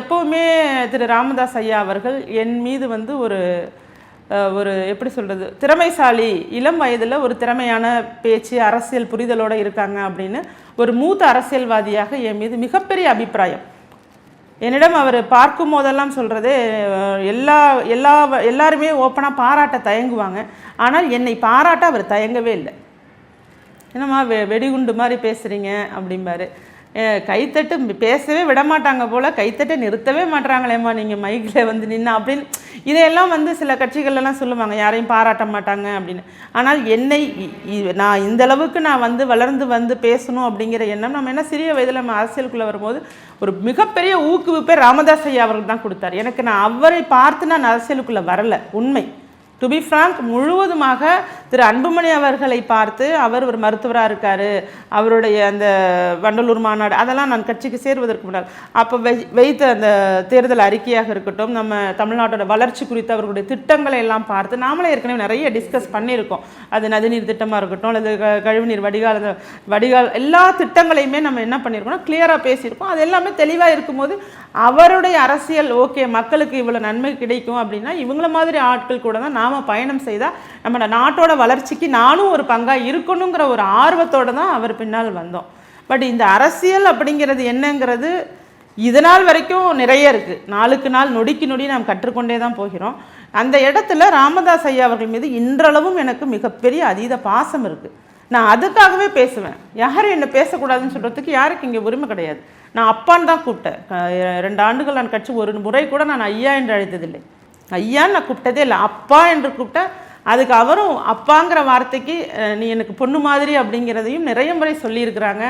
எப்போவுமே திரு ராமதாஸ் ஐயா அவர்கள் என் மீது வந்து ஒரு ஒரு எப்படி சொல்கிறது, திறமைசாலி, இளம் வயதில் ஒரு திறமையான பேச்சு, அரசியல் புரிதலோடு இருக்காங்க அப்படின்னு ஒரு மூத்த அரசியல்வாதியாக என் மீது மிகப்பெரிய அபிப்பிராயம். என்னிடம் அவர் பார்க்கும் போதெல்லாம் சொல்கிறது, எல்லாருமே ஓப்பனாக பாராட்ட தயங்குவாங்க. ஆனால் என்னை பாராட்ட அவர் தயங்கவே இல்லை. என்னம்மா வெடிகுண்டு மாதிரி பேசுகிறீங்க அப்படிம்பாரு. கைத்தட்டு பேசவே விட மாட்டாங்க போல், கைத்தட்டை நிறுத்தவே மாட்டாங்களேம்மா நீங்கள் மைக்கில் வந்து நின்று அப்படின்னு. இதையெல்லாம் வந்து சில கட்சிகள்லாம் சொல்லுவாங்க, யாரையும் பாராட்ட மாட்டாங்க அப்படின்னு. ஆனால் என்னை நான் இந்தளவுக்கு நான் வந்து வளர்ந்து வந்து பேசணும் அப்படிங்கிற எண்ணம், நம்ம என்ன சிறிய வயதில் நம்ம அரசியலுக்குள்ளே வரும்போது ஒரு மிகப்பெரிய ஊக்குவிப்பை ராமதாஸ் ஐயா அவர்கள் தான் கொடுத்தார் எனக்கு. நான் அவரை பார்த்து நான் அரசியலுக்குள்ளே வரலை. உண்மை, டு பி ஃப்ராங்க், முழுவதுமாக திரு அன்புமணி அவர்களை பார்த்து, அவர் ஒரு மருத்துவராக இருக்கார், அவருடைய அந்த வண்டலூர் மாநாடு அதெல்லாம் நான் கட்சிக்கு சேருவதற்கு முன்னால் அப்போ வைத்த அந்த தேர்தல் அறிக்கையாக இருக்கட்டும், நம்ம தமிழ்நாட்டோட வளர்ச்சி குறித்து அவர்களுடைய திட்டங்களை எல்லாம் பார்த்து நாமளே ஏற்கனவே நிறைய டிஸ்கஸ் பண்ணியிருக்கோம். அது நதிநீர் திட்டமாக இருக்கட்டும், அல்லது கழிவுநீர் வடிகால் எல்லா திட்டங்களையுமே நம்ம என்ன பண்ணியிருக்கோம்னா கிளியராக பேசியிருக்கோம். அது எல்லாமே தெளிவாக இருக்கும்போது அவருடைய அரசியல் ஓகே, மக்களுக்கு இவ்வளோ நன்மை கிடைக்கும் அப்படின்னா இவங்கள மாதிரி ஆட்கள் கூட தான் நாம் பயணம் செய்தால் நம்ம நாட்டோட வளர்ச்சிக்கு நானும் ஒரு பங்காக இருக்கணுங்கிற ஒரு ஆர்வத்தோடு தான் அவர் பின்னால் வந்தோம். பட் இந்த அரசியல் அப்படிங்கிறது என்னங்கிறது இதனால் வரைக்கும் நிறைய இருக்குது. நாளுக்கு நாள் நொடிக்கு நொடி நாம் கற்றுக்கொண்டே தான் போகிறோம். அந்த இடத்துல ராமதாஸ் ஐயா அவர்கள் மீது இன்றளவும் எனக்கு மிகப்பெரிய அதீத பாசம் இருக்குது. நான் அதுக்காகவே பேசுவேன். யாரும் என்னை பேசக்கூடாதுன்னு சொல்கிறதுக்கு யாருக்கு இங்கே உரிமை கிடையாது. நான் அப்பான்னு தான் கூப்பிட்டேன். 2 ஆண்டுகள் நான் கட்சி ஒரு முறை கூட நான் ஐயா என்று அழைத்ததில்லை. ஐயான்னு நான் கூப்பிட்டதே இல்லை, அப்பா என்று கூப்பிட்டேன். அதுக்கு அவரும் அப்பாங்கிற வார்த்தைக்கு நீ எனக்கு பொண்ணு மாதிரி அப்படிங்கிறதையும் நிறைய முறை சொல்லியிருக்கிறாங்க.